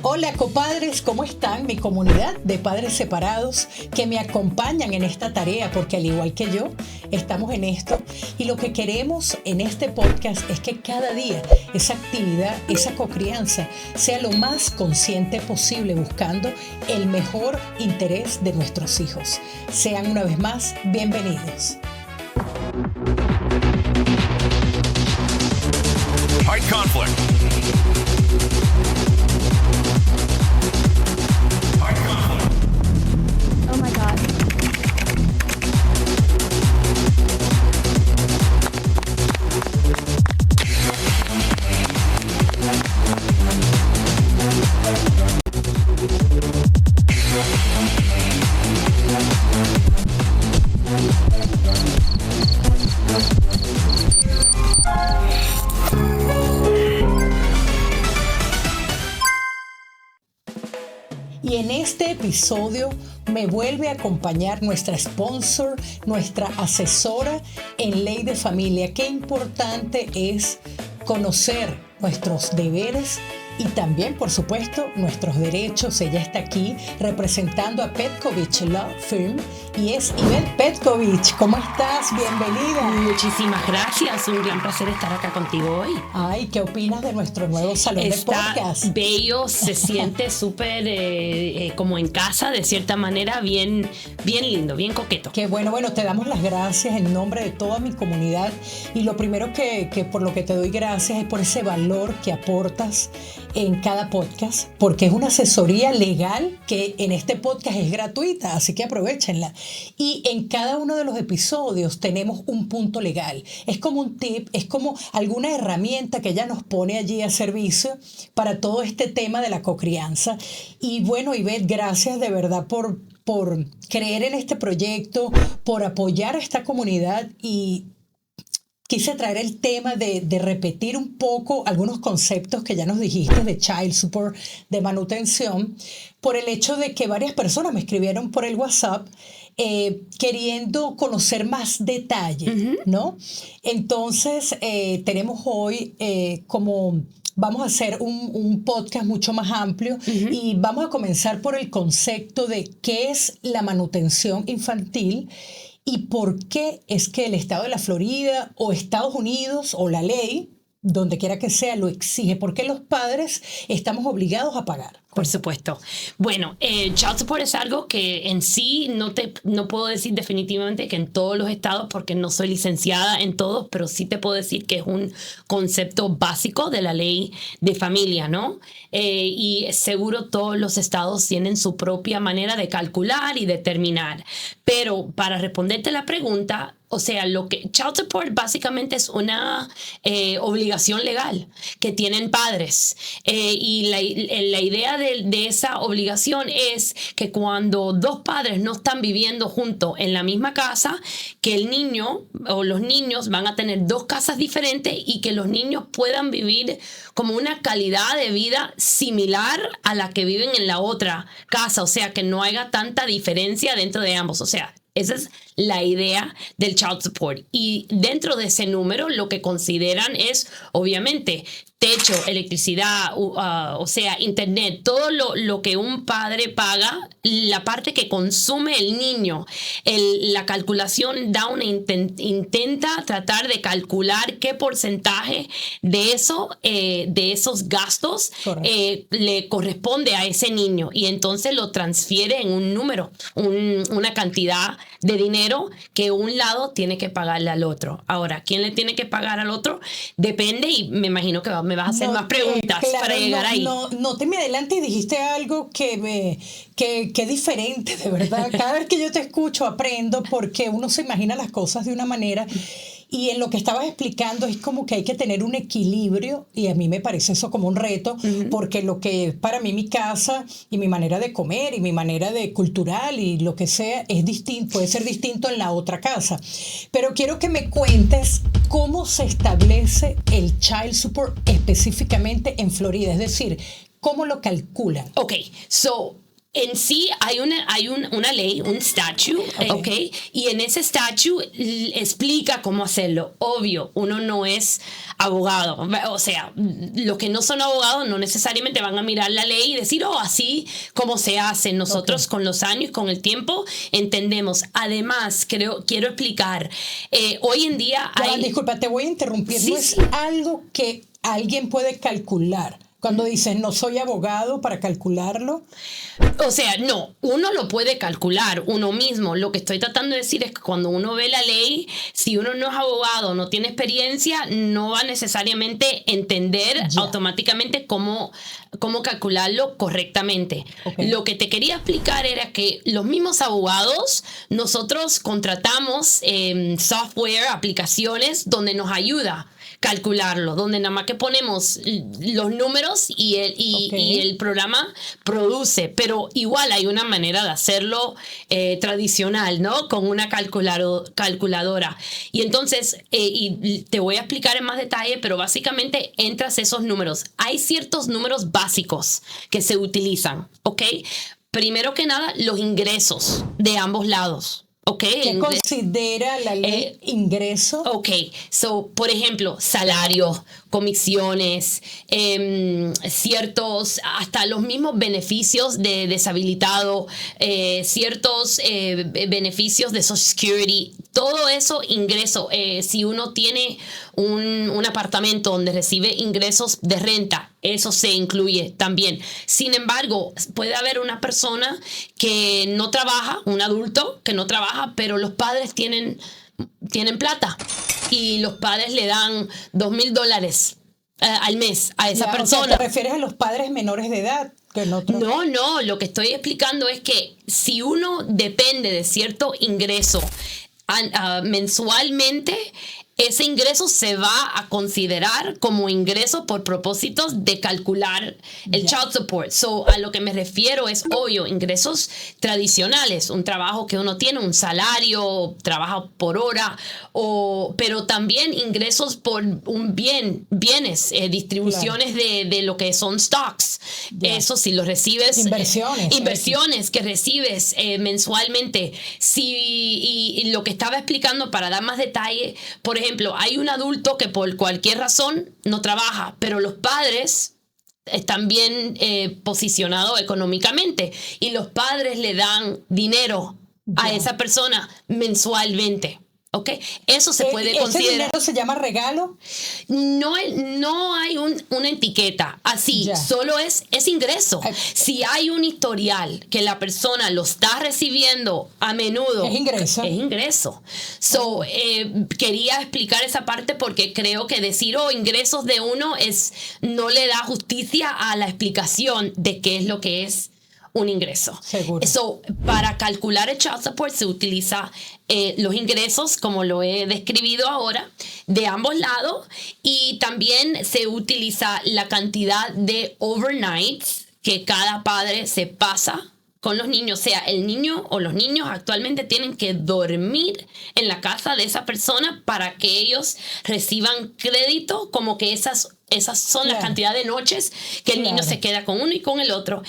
Hola copadres, ¿cómo están? Mi comunidad de padres separados que me acompañan en esta tarea, porque al igual que yo, estamos en esto. Y lo que queremos en este podcast es que cada día esa actividad, esa cocrianza, sea lo más consciente posible, buscando el mejor interés de nuestros hijos. Sean una vez más bienvenidos. High conflict. Oh my God. Y en este episodio me vuelve a acompañar nuestra sponsor, nuestra asesora en ley de familia. Qué importante es conocer nuestros deberes y también, por supuesto, nuestros derechos. Ella está aquí representando a Petkovich Law Firm y es Ivette Petkovich. ¿Cómo estás? Bienvenida. Muchísimas gracias, un gran placer estar acá contigo hoy. Ay, ¿qué opinas de nuestro nuevo salón de podcast? Está bello, se siente súper como en casa, de cierta manera, bien lindo, bien coqueto. Qué bueno, te damos las gracias en nombre de toda mi comunidad y lo primero que por lo que te doy gracias es por ese valor que aportas en cada podcast, porque es una asesoría legal que en este podcast es gratuita, así que aprovechenla. Y en cada uno de los episodios tenemos un punto legal. Es como un tip, es como alguna herramienta que ella nos pone allí a servicio para todo este tema de la cocrianza. Y bueno, Ivette, gracias de verdad por creer en este proyecto, por apoyar a esta comunidad y quise traer el tema de repetir un poco algunos conceptos que ya nos dijiste de child support, de manutención, por el hecho de que varias personas me escribieron por el WhatsApp queriendo conocer más detalle, ¿no? Entonces, tenemos hoy vamos a hacer un podcast mucho más amplio y vamos a comenzar por el concepto de qué es la manutención infantil. ¿Y por qué es que el estado de la Florida o Estados Unidos o la ley, donde quiera que sea, lo exige? ¿Por qué los padres estamos obligados a pagar? Por supuesto. Bueno, child support es algo que en sí no puedo decir definitivamente que en todos los estados, porque no soy licenciada en todos, pero sí te puedo decir que es un concepto básico de la ley de familia, ¿no? Y seguro todos los estados tienen su propia manera de calcular y determinar. Pero para responderte la pregunta, o sea, lo que child support básicamente es una obligación legal que tienen padres. Y la idea de esa obligación es que cuando dos padres no están viviendo juntos en la misma casa, que el niño o los niños van a tener dos casas diferentes y que los niños puedan vivir como una calidad de vida similar a la que viven en la otra casa. O sea, que no haya tanta diferencia dentro de ambos. O sea, esa es la idea del child support. Y dentro de ese número lo que consideran es, obviamente, techo, electricidad, o sea, internet, todo lo que un padre paga, la parte que consume el niño. La calculación da intenta tratar de calcular qué porcentaje de esos gastos le corresponde a ese niño. Y entonces lo transfiere en un número, una cantidad de dinero que un lado tiene que pagarle al otro. Ahora, ¿quién le tiene que pagar al otro? Depende, y me imagino que me vas a hacer más preguntas para llegar ahí. No te me adelantes y dijiste algo que diferente, de verdad. Cada vez que yo te escucho aprendo, porque uno se imagina las cosas de una manera. Y en lo que estabas explicando es como que hay que tener un equilibrio, y a mí me parece eso como un reto, porque lo que es para mí mi casa y mi manera de comer y mi manera de cultural y lo que sea es distinto, puede ser distinto en la otra casa. Pero quiero que me cuentes cómo se establece el child support específicamente en Florida, es decir, ¿cómo lo calculan? Ok, so En sí hay una ley, un statute, ¿ok? Y en ese statute explica cómo hacerlo. Obvio, uno no es abogado. O sea, los que no son abogados no necesariamente van a mirar la ley y decir, oh, así como se hace. Nosotros con los años, con el tiempo, entendemos. Además, quiero explicar, hoy en día hay... Disculpa, te voy a interrumpir. Sí, no es algo que alguien puede calcular. Cuando dices no soy abogado para calcularlo. O sea, no, uno lo puede calcular uno mismo. Lo que estoy tratando de decir es que cuando uno ve la ley, si uno no es abogado, no tiene experiencia, no va necesariamente a entender automáticamente cómo calcularlo correctamente. Lo que te quería explicar era que los mismos abogados, nosotros contratamos software, aplicaciones donde nos ayuda calcularlo, donde nada más que ponemos los números y el programa produce, pero igual hay una manera de hacerlo tradicional, ¿no? Con una calculadora. Y entonces, y te voy a explicar en más detalle, pero básicamente entras esos números. Hay ciertos números básicos que se utilizan, ¿ok? Primero que nada, los ingresos de ambos lados. Okay, ¿qué considera la ley ingreso? Ok, so, por ejemplo, salarios, comisiones, ciertos, hasta los mismos beneficios de deshabilitado, ciertos beneficios de Social Security, todo eso ingreso. Si uno tiene un apartamento donde recibe ingresos de renta, eso se incluye también. Sin embargo, puede haber una persona que no trabaja, un adulto que no trabaja, pero los padres tienen plata y los padres le dan $2,000 al mes a esa persona. O sea, ¿te refieres a los padres menores de edad? No, lo que estoy explicando es que si uno depende de cierto ingreso mensualmente, ese ingreso se va a considerar como ingreso por propósitos de calcular el child support. So, a lo que me refiero es, obvio, ingresos tradicionales, un trabajo que uno tiene, un salario, trabajo por hora, pero también ingresos por bienes, distribuciones de lo que son stocks. Eso si lo recibes. Inversiones que recibes mensualmente. Y lo que estaba explicando para dar más detalle, por ejemplo, hay un adulto que por cualquier razón no trabaja, pero los padres están bien posicionados económicamente y los padres le dan dinero a esa persona mensualmente. ¿Ok? Eso se puede considerar. ¿Ese dinero se llama regalo? No hay una etiqueta así, solo es ingreso. Si hay un historial que la persona lo está recibiendo a menudo, es ingreso. So, quería explicar esa parte porque creo que decir ingresos de uno no le da justicia a la explicación de qué es lo que es un ingreso. Seguro. So, para calcular el child support se utiliza los ingresos, como lo he describido ahora, de ambos lados, y también se utiliza la cantidad de overnights que cada padre se pasa con los niños. O sea, el niño o los niños actualmente tienen que dormir en la casa de esa persona para que ellos reciban crédito, como que esas son las cantidades de noches que el niño se queda con uno y con el otro.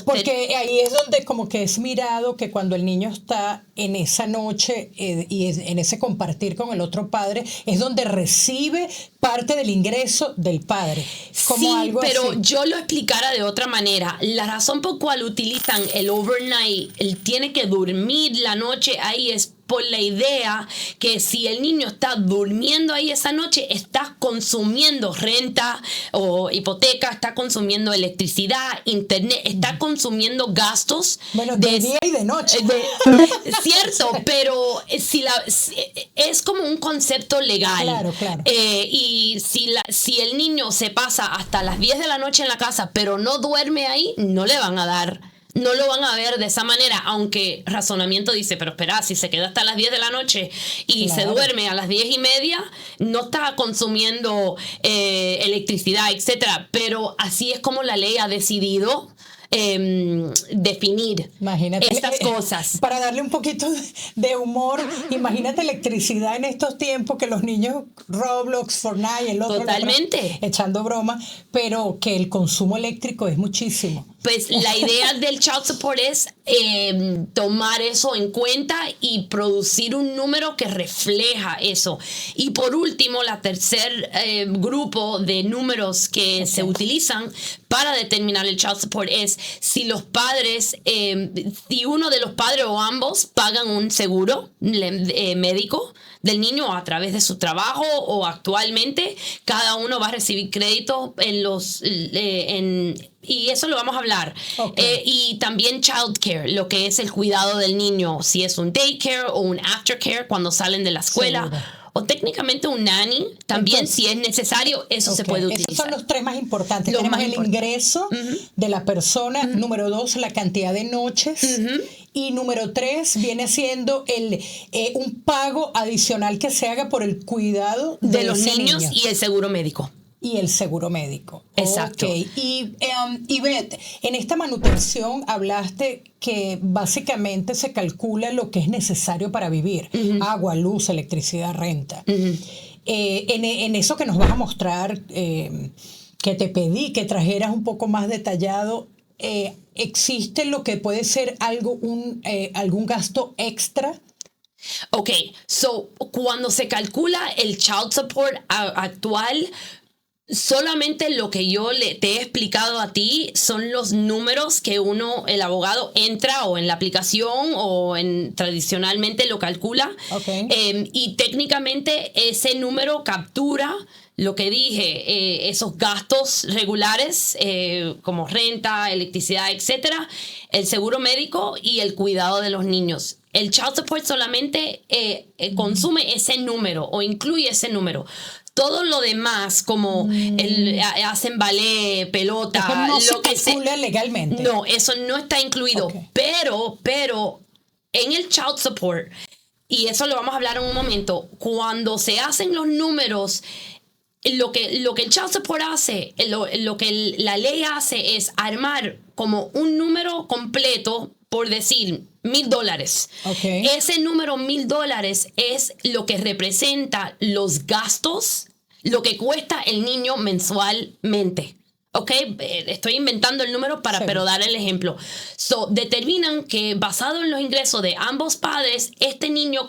Porque ahí es donde como que es mirado que cuando el niño está en esa noche y en ese compartir con el otro padre, es donde recibe parte del ingreso del padre. Como algo pero así. Yo lo explicara de otra manera. La razón por cual utilizan el overnight, él tiene que dormir la noche ahí, es por la idea que si el niño está durmiendo ahí esa noche, está consumiendo renta o hipoteca, está consumiendo electricidad, internet, está consumiendo gastos. Bueno, de día y de noche. Cierto, pero es como un concepto legal. Claro. Y si el niño se pasa hasta las 10 de la noche en la casa, pero no duerme ahí, no le van a dar. No lo van a ver de esa manera, aunque razonamiento dice, pero espera, si se queda hasta las 10 de la noche y se duerme a las 10:30, no está consumiendo electricidad, etcétera. Pero así es como la ley ha decidido definir estas cosas. Para darle un poquito de humor, imagínate electricidad en estos tiempos que los niños Roblox, Fortnite, el otro, totalmente, echando broma, pero que el consumo eléctrico es muchísimo. Pues la idea del child support es tomar eso en cuenta y producir un número que refleja eso. Y por último, la tercer grupo de números que se utilizan para determinar el child support es si los padres, si uno de los padres o ambos pagan un seguro médico del niño a través de su trabajo, o actualmente cada uno va a recibir crédito y eso lo vamos a hablar. Y también childcare, lo que es el cuidado del niño, si es un daycare o un aftercare cuando salen de la escuela. Seguro. O técnicamente un nanny, también. Entonces, si es necesario, eso se puede utilizar. Esos son los tres más importantes. Tenemos el ingreso de la persona, número 2, la cantidad de noches, y número 3 viene siendo un pago adicional que se haga por el cuidado de los niños y el seguro médico. Y el seguro médico. Exacto. Okay. Y Beth, en esta manutención hablaste que básicamente se calcula lo que es necesario para vivir. Agua, luz, electricidad, renta. En eso que nos vas a mostrar, que te pedí que trajeras un poco más detallado, ¿existe lo que puede ser algún gasto extra? Ok, cuando se calcula el child support actual, solamente lo que yo te he explicado a ti son los números que el abogado entra o en la aplicación o tradicionalmente lo calcula. Y técnicamente ese número captura lo que dije, esos gastos regulares como renta, electricidad, etcétera, el seguro médico y el cuidado de los niños. El child support solamente consume ese número o incluye ese número. Todo lo demás, como hacen ballet, pelota, eso no lo que se calcula legalmente. No, eso no está incluido. Pero en el child support, y eso lo vamos a hablar en un momento, cuando se hacen los números, lo que el child support hace, lo que la ley hace es armar como un número completo, por decir $1,000. Ese número $1,000 es lo que representa los gastos, lo que cuesta el niño mensualmente. Estoy inventando el número pero dar el ejemplo. Determinan que basado en los ingresos de ambos padres, este niño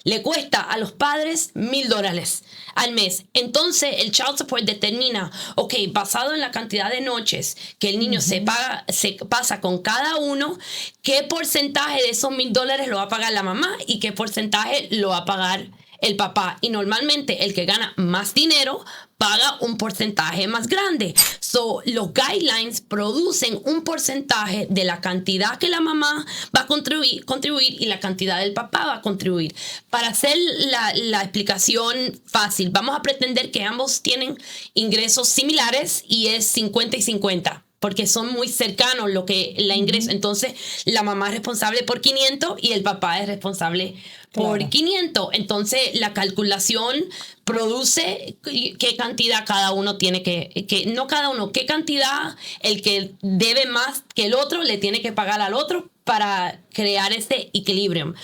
le cuesta a los padres $1,000 al mes. Entonces el child support determina, basado en la cantidad de noches que el niño se pasa con cada uno, qué porcentaje de esos $1,000 lo va a pagar la mamá y qué porcentaje lo va a pagar el papá. Y normalmente el que gana más dinero paga un porcentaje más grande. Los guidelines producen un porcentaje de la cantidad que la mamá va a contribuir y la cantidad del papá va a contribuir. Para hacer la explicación fácil, vamos a pretender que ambos tienen ingresos similares y es 50 y 50. Porque son muy cercanos lo que la ingreso. Entonces, la mamá es responsable por 500 y el papá es responsable por 500. Entonces, la calculación produce qué cantidad cada uno tiene no cada uno, qué cantidad el que debe más que el otro le tiene que pagar al otro para crear ese equilibrio.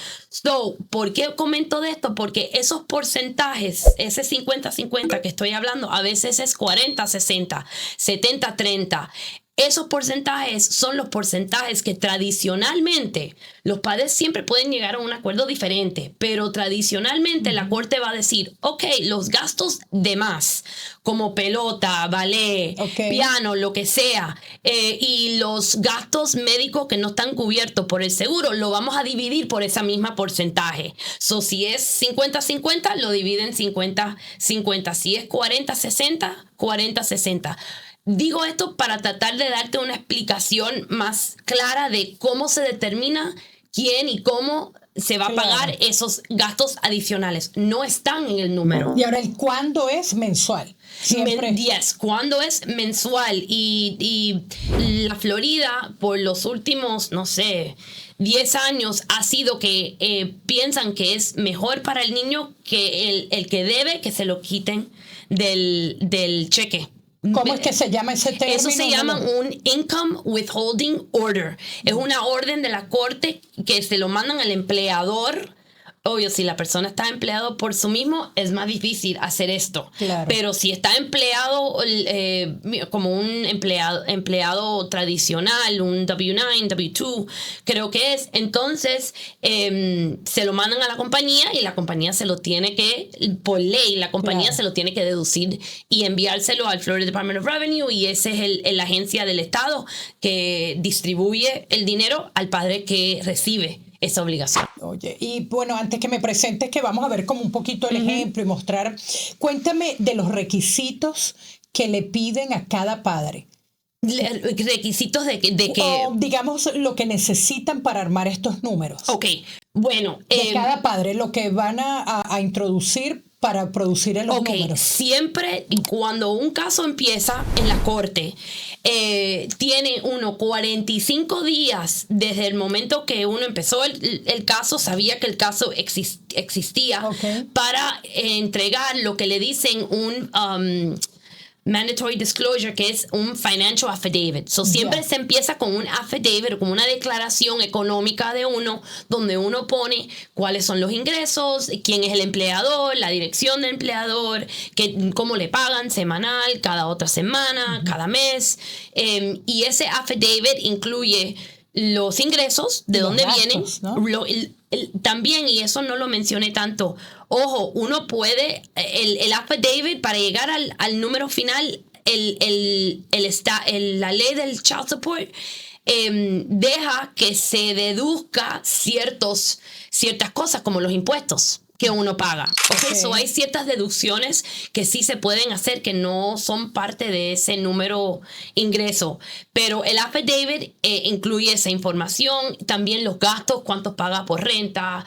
¿Por qué comento de esto? Porque esos porcentajes, ese 50-50 que estoy hablando, a veces es 40-60, 70-30. Esos porcentajes son los porcentajes que tradicionalmente los padres siempre pueden llegar a un acuerdo diferente, pero tradicionalmente la corte va a decir, los gastos de más, como pelota, ballet, piano, lo que sea, y los gastos médicos que no están cubiertos por el seguro, lo vamos a dividir por esa misma porcentaje. Si es 50-50, lo dividen 50-50. Si es 40-60, 40-60. Digo esto para tratar de darte una explicación más clara de cómo se determina quién y cómo se va a pagar esos gastos adicionales. No están en el número. Y ahora, ¿el cuándo es mensual? Siempre. ¿Cuándo es mensual? Y la Florida, por los últimos, 10 años, ha sido que piensan que es mejor para el niño que el que debe que se lo quiten del cheque. ¿Cómo es que se llama ese término? Eso se llama un Income Withholding Order. Es una orden de la corte que se lo mandan al empleador. Obvio, si la persona está empleado por sí mismo, es más difícil hacer esto. Claro. Pero si está empleado como un empleado tradicional, un W9, W2, creo que es, entonces se lo mandan a la compañía y la compañía se lo tiene que, por ley, la compañía Claro. se lo tiene que deducir y enviárselo al Florida Department of Revenue, y ese es la agencia del Estado que distribuye el dinero al padre que recibe esa obligación. Oye, y bueno, antes que me presentes, que vamos a ver como un poquito el ejemplo y mostrar, cuéntame de los requisitos que le piden a cada padre. Requisitos de que O, digamos, lo que necesitan para armar estos números. ok, bueno, De cada padre, lo que van a introducir para producir en los ok, números. siempre cuando un caso empieza en la corte, tiene uno 45 días desde el momento que uno empezó el caso, sabía que el caso existía, Ok. para entregar lo que le dicen un mandatory disclosure, que es un financial affidavit. So, siempre Ya. se empieza con un affidavit, con una declaración económica de uno, donde uno pone cuáles son los ingresos, quién es el empleador, la dirección del empleador, cómo le pagan semanal, cada otra semana, cada mes. Y ese affidavit incluye los ingresos, de Los dónde gastos, vienen, ¿no? también, y eso no lo mencioné tanto, ojo, uno puede, el affidavit para llegar al número final, la ley del child support deja que se deduzca ciertas cosas como los impuestos que uno paga. Okay. So hay ciertas deducciones que sí se pueden hacer que no son parte de ese número ingreso, pero el affidavit incluye esa información, también los gastos, cuántos paga por renta,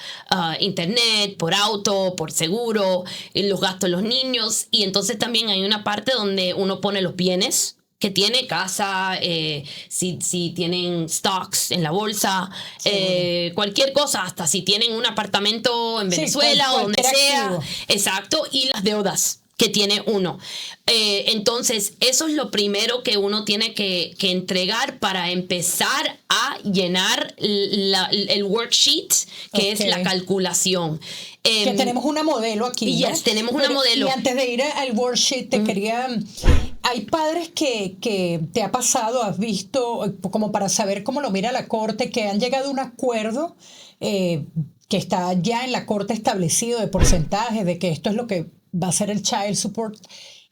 internet, por auto, por seguro, los gastos de los niños, y entonces también hay una parte donde uno pone los bienes que tiene, casa, si tienen stocks en la bolsa, cualquier cosa, hasta si tienen un apartamento en Venezuela o donde sea. Activo. Exacto, y las deudas que tiene uno. Entonces, eso es lo primero que uno tiene que entregar para empezar a llenar el worksheet, que es la calculación. Que tenemos una modelo aquí, ¿no? Yes, tenemos una modelo. Y antes de ir al worksheet, te quería... Hay padres que te ha pasado, has visto, como para saber cómo lo mira la corte, que han llegado a un acuerdo que está ya en la corte establecido de porcentaje, de que esto es lo que va a ser el child support,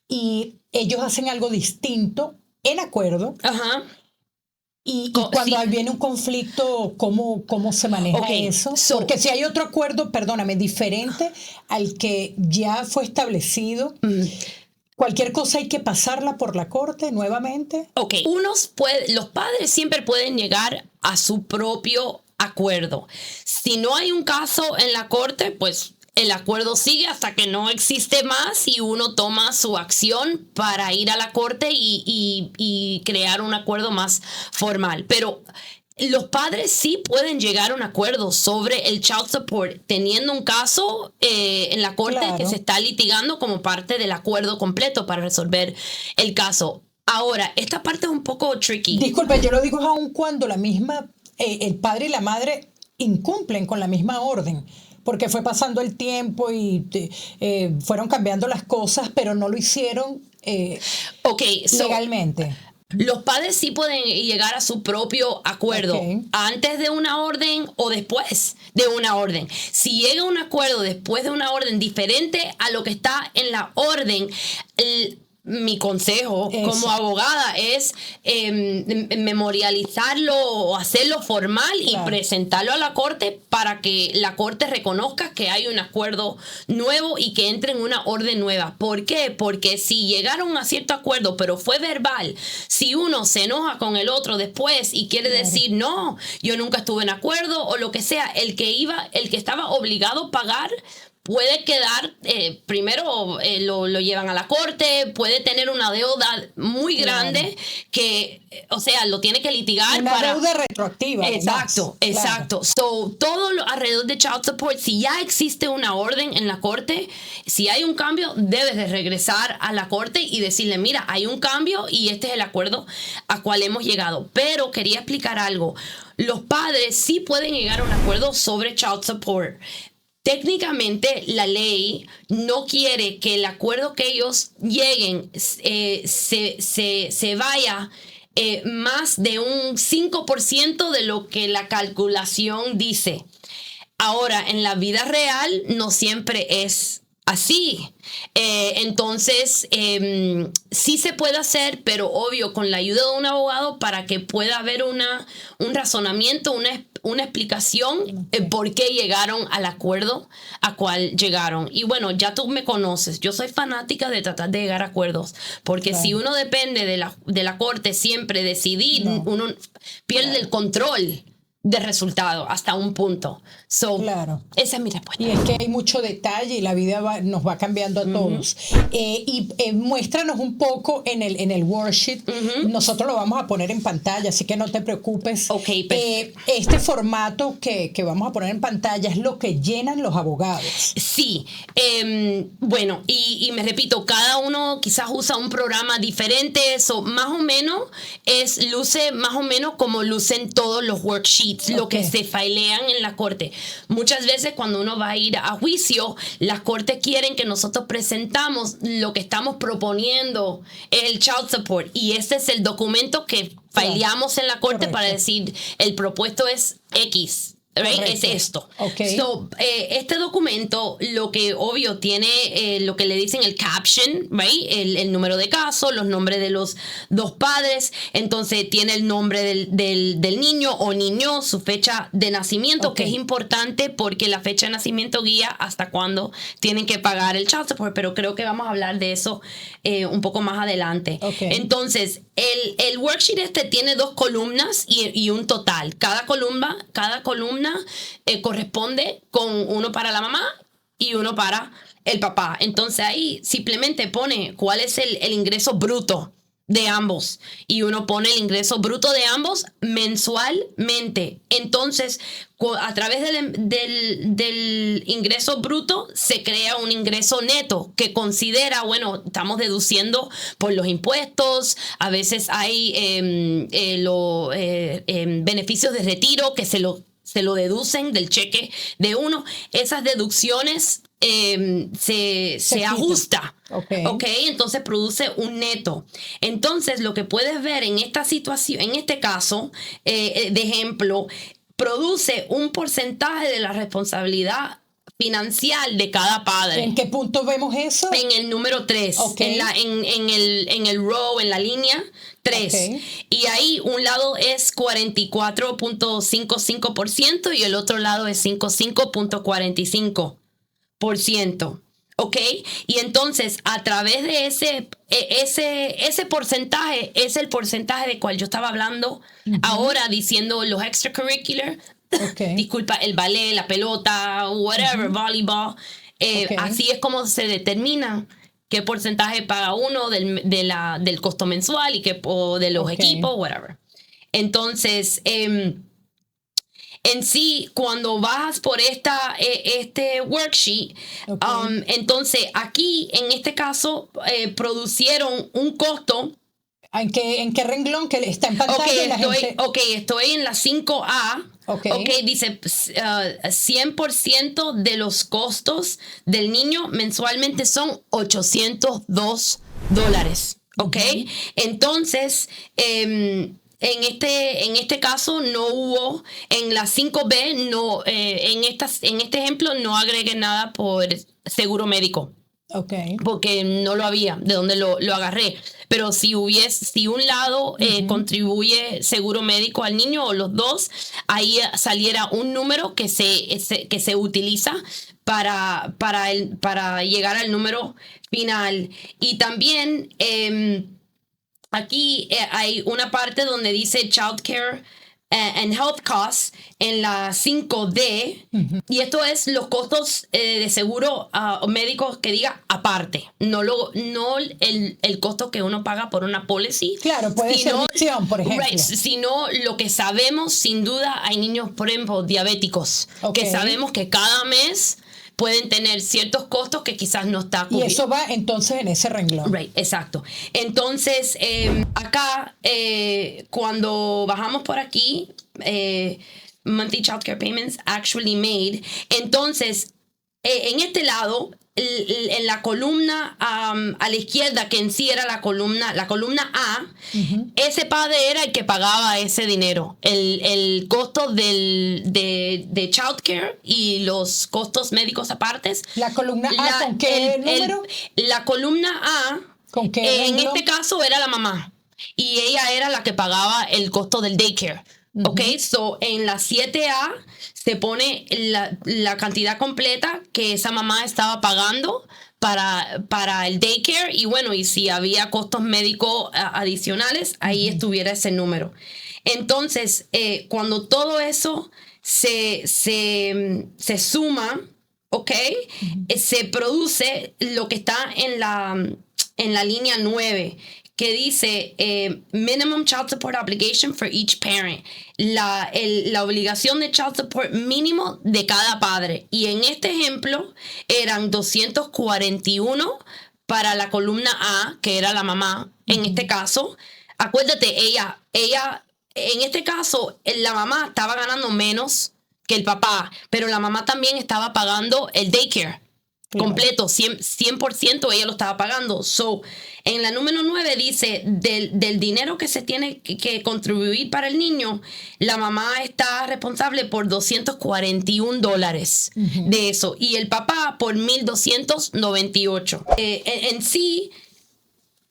y ellos hacen algo distinto en acuerdo. Ajá. Y cuando viene un conflicto, ¿cómo se maneja eso? Porque si hay otro acuerdo, perdóname, diferente al que ya fue establecido, cualquier cosa hay que pasarla por la corte nuevamente. Ok, los padres siempre pueden llegar a su propio acuerdo. Si no hay un caso en la corte, pues el acuerdo sigue hasta que no existe más y uno toma su acción para ir a la corte y crear un acuerdo más formal. Pero los padres sí pueden llegar a un acuerdo sobre el child support teniendo un caso en la corte que se está litigando como parte del acuerdo completo para resolver el caso. Ahora, esta parte es un poco tricky. Disculpe, yo lo digo aún cuando el padre y la madre incumplen con la misma orden. Porque fue pasando el tiempo y fueron cambiando las cosas, pero no lo hicieron legalmente. Los padres sí pueden llegar a su propio acuerdo antes de una orden o después de una orden. Si llega a un acuerdo después de una orden diferente a lo que está en la orden, mi consejo como abogada es memorializarlo o hacerlo formal y presentarlo a la corte para que la corte reconozca que hay un acuerdo nuevo y que entre en una orden nueva. ¿Por qué? Porque si llegaron a cierto acuerdo pero fue verbal, si uno se enoja con el otro después y quiere decir no, yo nunca estuve en acuerdo o lo que sea, el que estaba obligado a pagar puede quedar, primero lo llevan a la corte, puede tener una deuda muy grande que, o sea, lo tiene que litigar. Una deuda retroactiva. Exacto, además. exacto. Claro. So, todo lo alrededor de child support, si ya existe una orden en la corte, si hay un cambio, debes de regresar a la corte y decirle, mira, hay un cambio y este es el acuerdo a cual hemos llegado. Pero quería explicar algo. Los padres sí pueden llegar a un acuerdo sobre child support. Técnicamente la ley no quiere que el acuerdo que ellos lleguen se vaya más de un 5% de lo que la calculación dice. Ahora, en la vida real no siempre es así. Entonces, sí se puede hacer, pero obvio, con la ayuda de un abogado para que pueda haber un razonamiento, una explicación por qué llegaron al acuerdo a cual llegaron. Y bueno, ya tú me conoces. Yo soy fanática de tratar de llegar a acuerdos, porque si uno depende de la corte siempre decidir, uno pierde el control de resultado hasta un punto. So, esa es mi respuesta. Y es que hay mucho detalle y la vida nos va cambiando a todos. Muéstranos un poco en el worksheet. Nosotros lo vamos a poner en pantalla, así que no te preocupes. Okay, este formato que vamos a poner en pantalla es lo que llenan los abogados. Sí. Bueno, y me repito, cada uno quizás usa un programa diferente. So, más o menos luce más o menos como lucen todos los worksheets. Lo que se filean en la corte. Muchas veces cuando uno va a ir a juicio, las cortes quieren que nosotros presentamos lo que estamos proponiendo, el child support, y ese es el documento que fileamos en la corte para decir el propuesto es X. Right? Es esto. So, este documento, lo que obvio tiene, lo que le dicen el caption, right? El número de caso, los nombres de los dos padres, entonces tiene el nombre del niño o niño, su fecha de nacimiento, que es importante porque la fecha de nacimiento guía hasta cuándo tienen que pagar el child support, pero creo que vamos a hablar de eso un poco más adelante. Entonces, el worksheet tiene 2 columnas y un total. Cada columna corresponde con uno para la mamá y uno para el papá. Entonces ahí simplemente pone cuál es el ingreso bruto de ambos y uno pone el ingreso bruto de ambos mensualmente. Entonces, a través del ingreso bruto se crea un ingreso neto que considera, bueno, estamos deduciendo por los impuestos, a veces hay beneficios de retiro que se lo deducen del cheque de uno. Esas deducciones se ajusta. Entonces produce un neto. Entonces lo que puedes ver en esta situación, en este caso, de ejemplo, produce un porcentaje de la responsabilidad financiera de cada padre. ¿En qué punto vemos eso? En el número 3, en el row, en la línea 3. Y ahí un lado es 44.55% y el otro lado es 55.45%. Y entonces a través de ese porcentaje es el porcentaje de cual yo estaba hablando ahora, diciendo los extracurricular, disculpa, el ballet, la pelota, whatever, voleibol. Así es como se determina qué porcentaje paga uno del costo mensual y o de los equipos, whatever. Entonces, en sí, cuando vas por este worksheet, entonces aquí, en este caso, producieron un costo. ¿En qué renglón que está en pantalla? Estoy en la 5A. Dice 100% de los costos del niño mensualmente son $802. Entonces, en este caso no hubo, en la 5B, no, en este ejemplo no agregué nada por seguro médico. Porque no lo había, de donde lo agarré. Pero si un lado contribuye seguro médico al niño o los dos, ahí saliera un número que se utiliza para llegar al número final. Y también aquí hay una parte donde dice child care and health costs en la 5D, y esto es los costos de seguro médicos que diga aparte, no el costo que uno paga por una policy. Claro, puede ser visión, por ejemplo. Right, sino lo que sabemos, sin duda, hay niños, por ejemplo, diabéticos, que sabemos que cada mes pueden tener ciertos costos que quizás no está cubierto. Y eso va entonces en ese renglón. Right, exacto. Entonces, acá, cuando bajamos por aquí, monthly child care payments actually made, entonces, en este lado, en la columna a la izquierda, que en sí era la columna A, ese padre era el que pagaba ese dinero. El costo de childcare y los costos médicos apartes. ¿La columna A con qué número? La columna A, ¿con qué en número? este caso, era la mamá. Y ella era la que pagaba el costo del daycare. Ok, so en la 7A se pone la cantidad completa que esa mamá estaba pagando para el daycare, y bueno, y si había costos médicos adicionales, ahí estuviera ese número. Entonces, cuando todo eso se suma, ok, se produce lo que está en la línea 9, que dice minimum child support obligation for each parent, la obligación de child support mínimo de cada padre. Y en este ejemplo eran 241 para la columna A, que era la mamá. En este caso, acuérdate, ella en este caso, la mamá estaba ganando menos que el papá, pero la mamá también estaba pagando el daycare. Claro. Completo, 100% ella lo estaba pagando. So, en la número 9 dice, del dinero que se tiene que contribuir para el niño, la mamá está responsable por $241 de eso, y el papá por $1,298. En sí,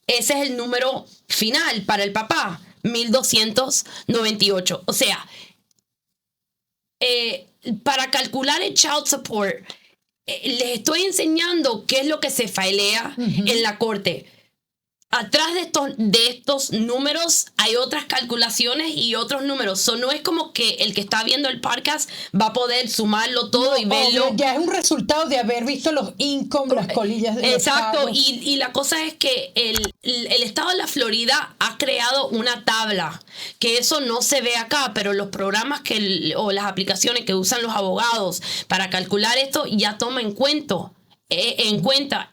ese es el número final para el papá, $1,298. O sea, para calcular el child support, les estoy enseñando qué es lo que se filea en la corte. Atrás de estos números hay otras calculaciones y otros números. So, no es como que el que está viendo el podcast va a poder sumarlo todo y verlo. Ya es un resultado de haber visto los income, las colillas de exacto, y la cosa es que el estado de la Florida ha creado una tabla, que eso no se ve acá, pero los programas o las aplicaciones que usan los abogados para calcular esto ya toman en cuenta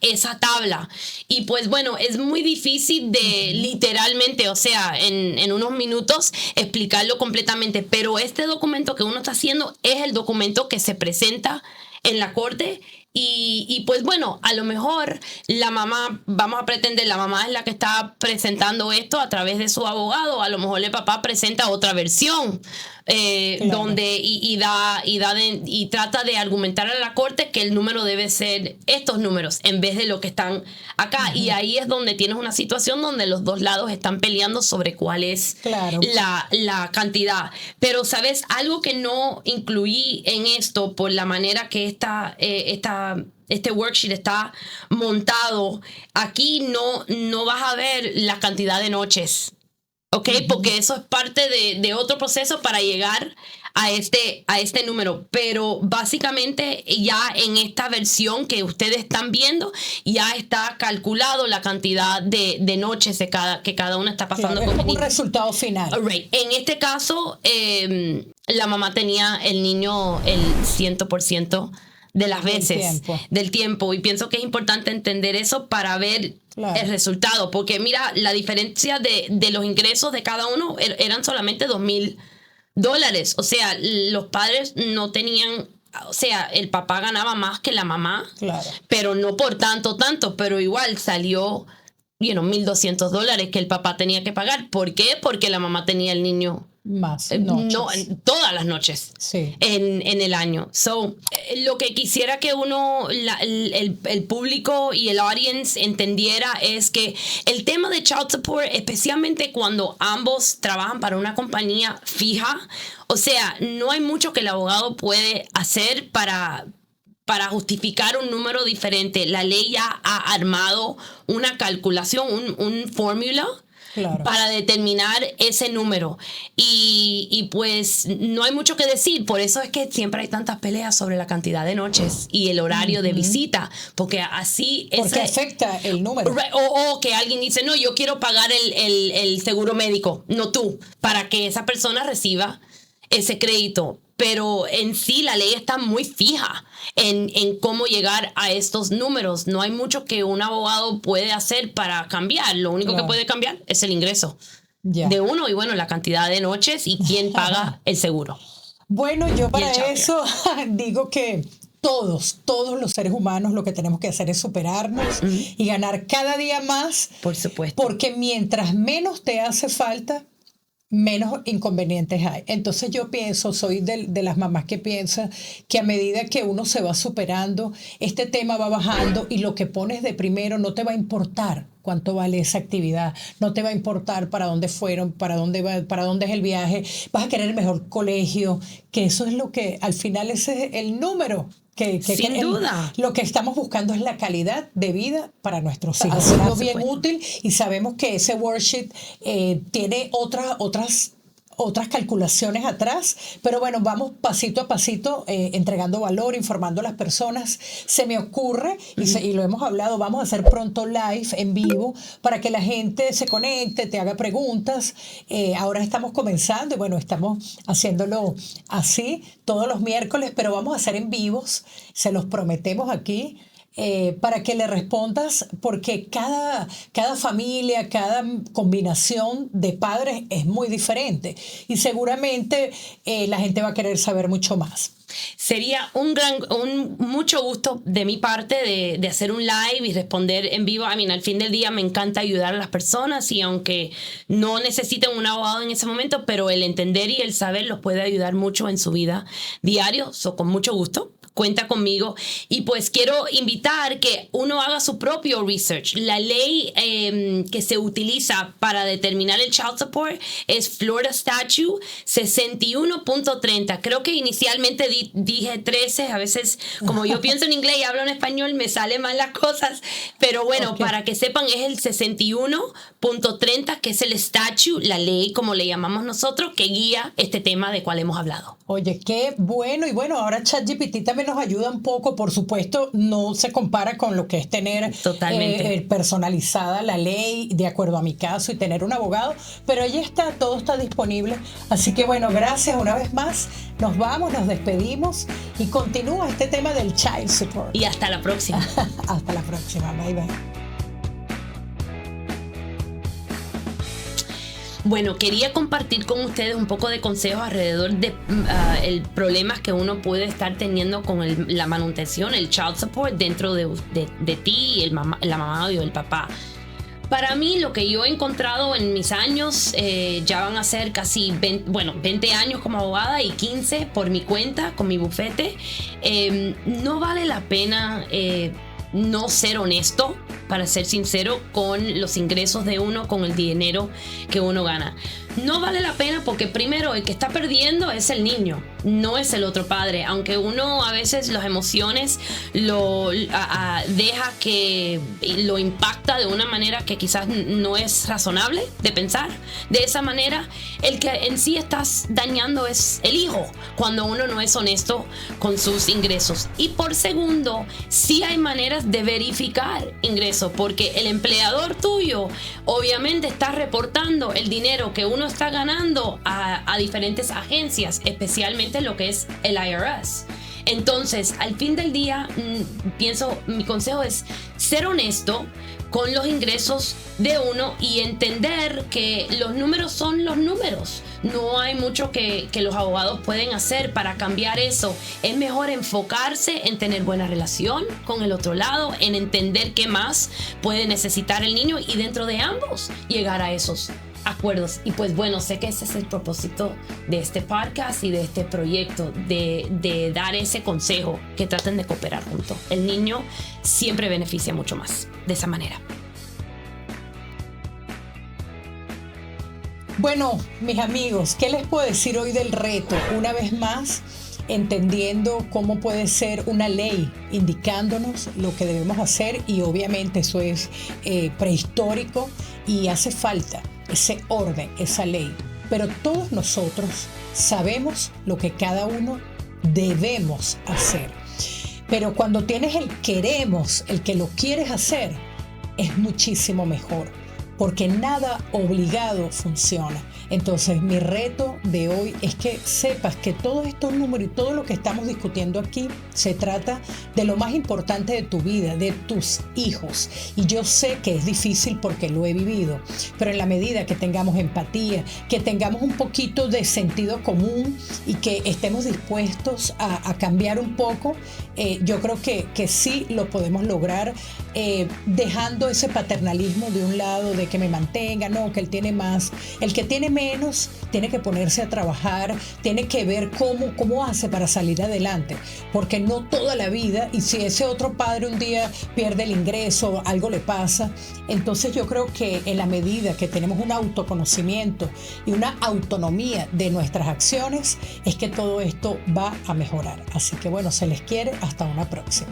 esa tabla. Y pues bueno, es muy difícil de literalmente, o sea, en unos minutos explicarlo completamente, pero este documento que uno está haciendo es el documento que se presenta en la corte. Y pues bueno, a lo mejor la mamá, vamos a pretender, la mamá es la que está presentando esto a través de su abogado. A lo mejor el papá presenta otra versión, claro, donde y trata de argumentar a la corte que el número debe ser estos números en vez de lo que están acá. Y ahí es donde tienes una situación donde los dos lados están peleando sobre cuál es, claro, la cantidad. Pero, ¿sabes? Algo que no incluí en esto por la manera que este worksheet está montado, aquí no vas a ver la cantidad de noches, ¿ok? Porque eso es parte de otro proceso para llegar a este número. Pero básicamente ya en esta versión que ustedes están viendo, ya está calculado la cantidad de noches que cada una está pasando. Claro, es como un resultado final. Right. En este caso, la mamá tenía el niño el 100% de las veces del tiempo, y pienso que es importante entender eso para ver, claro, el resultado, porque mira, la diferencia de los ingresos de cada uno eran solamente $2,000, o sea, los padres no tenían, o sea, el papá ganaba más que la mamá, claro, pero no por tanto, pero igual salió, $1,200 que el papá tenía que pagar. ¿Por qué? Porque la mamá tenía el niño más noches. No, todas las noches, sí, en el año. So, lo que quisiera que el público y el audience entendiera es que el tema de child support, especialmente cuando ambos trabajan para una compañía fija, o sea, no hay mucho que el abogado puede hacer para justificar un número diferente. La ley ya ha armado una calculación, un fórmula Claro. para determinar ese número. Y pues no hay mucho que decir, por eso es que siempre hay tantas peleas sobre la cantidad de noches y el horario de visita, porque así... Porque afecta el número. O que alguien dice, no, yo quiero pagar el seguro médico, no tú, para que esa persona reciba ese crédito. Pero en sí la ley está muy fija en cómo llegar a estos números. No hay mucho que un abogado puede hacer para cambiar. Lo único que puede cambiar es el ingreso de uno y bueno, la cantidad de noches y quién paga el seguro. Bueno, yo para eso digo que todos los seres humanos lo que tenemos que hacer es superarnos y ganar cada día más. Por supuesto. Porque mientras menos te hace falta, menos inconvenientes hay. Entonces yo pienso, soy de las mamás que piensa que a medida que uno se va superando, este tema va bajando y lo que pones de primero no te va a importar cuánto vale esa actividad, no te va a importar para dónde fueron, para dónde es el viaje, vas a querer el mejor colegio, que eso es lo que al final ese es el número. Sin duda. Lo que estamos buscando es la calidad de vida para nuestros hijos. Ha sido bien útil y sabemos que ese worksheet tiene otras calculaciones atrás, pero bueno, vamos pasito a pasito entregando valor, informando a las personas. Se me ocurre, y lo hemos hablado, vamos a hacer pronto live en vivo para que la gente se conecte, te haga preguntas. Ahora estamos comenzando y bueno, estamos haciéndolo así todos los miércoles, pero vamos a hacer en vivos, se los prometemos aquí. Para que le respondas, porque cada familia, cada combinación de padres es muy diferente y seguramente la gente va a querer saber mucho más. Sería mucho gusto de mi parte de hacer un live y responder en vivo. Al fin del día me encanta ayudar a las personas y aunque no necesiten un abogado en ese momento, pero el entender y el saber los puede ayudar mucho en su vida diario. Con mucho gusto. Cuenta conmigo y pues quiero invitar que uno haga su propio research. La ley que se utiliza para determinar el child support es Florida Statute 61.30. Creo que inicialmente dije 13. A veces como yo pienso en inglés y hablo en español me salen mal las cosas. Pero bueno, para que sepan es el 61.30 que es el statute, la ley como le llamamos nosotros, que guía este tema de cual hemos hablado. Oye, qué bueno. Y bueno, ahora ChatGPT también nos ayuda un poco. Por supuesto, no se compara con lo que es tener personalizada la ley de acuerdo a mi caso y tener un abogado. Pero ahí está, todo está disponible. Así que bueno, gracias una vez más. Nos vamos, nos despedimos y continúa este tema del child support. Y hasta la próxima. Hasta la próxima. Bye, bye. Bueno, quería compartir con ustedes un poco de consejos alrededor de el problemas que uno puede estar teniendo con la manutención, el child support dentro de ti, la mamá o el papá. Para mí, lo que yo he encontrado en mis años, ya van a ser casi 20 años como abogada y 15 por mi cuenta, con mi bufete, no vale la pena no ser honesto, para ser sincero, con los ingresos de uno, con el dinero que uno gana. No vale la pena porque primero el que está perdiendo es el niño, no es el otro padre. Aunque uno a veces las emociones lo deja que lo impacta de una manera que quizás no es razonable de pensar de esa manera, el que en sí estás dañando es el hijo cuando uno no es honesto con sus ingresos. Y por segundo, sí hay maneras de verificar ingresos, porque el empleador tuyo obviamente está reportando el dinero que uno está ganando a diferentes agencias, especialmente lo que es el IRS. Entonces, al fin del día, mi consejo es ser honesto con los ingresos de uno y entender que los números son los números. No hay mucho que los abogados pueden hacer para cambiar eso. Es mejor enfocarse en tener buena relación con el otro lado, en entender qué más puede necesitar el niño y dentro de ambos llegar a esos acuerdos. Y pues bueno, sé que ese es el propósito de este podcast y de este proyecto, de dar ese consejo, que traten de cooperar juntos. El niño siempre beneficia mucho más de esa manera. Bueno, mis amigos, ¿qué les puedo decir hoy del reto? Una vez más, entendiendo cómo puede ser una ley indicándonos lo que debemos hacer, y obviamente eso es prehistórico y hace falta ese orden, esa ley. Pero todos nosotros sabemos lo que cada uno debemos hacer. Pero cuando tienes el queremos, el que lo quieres hacer, es muchísimo mejor, porque nada obligado funciona. Entonces, mi reto de hoy es que sepas que todos estos números y todo lo que estamos discutiendo aquí se trata de lo más importante de tu vida, de tus hijos. Y yo sé que es difícil porque lo he vivido, pero en la medida que tengamos empatía, que tengamos un poquito de sentido común y que estemos dispuestos a cambiar un poco, yo creo que sí lo podemos lograr, dejando ese paternalismo de un lado, de que me mantenga, no, que él tiene más. El que tiene menos tiene que ponerse a trabajar, tiene que ver cómo hace para salir adelante, porque no toda la vida, y si ese otro padre un día pierde el ingreso, algo le pasa, entonces yo creo que en la medida que tenemos un autoconocimiento y una autonomía de nuestras acciones, es que todo esto va a mejorar. Así que bueno, se les quiere, hasta una próxima.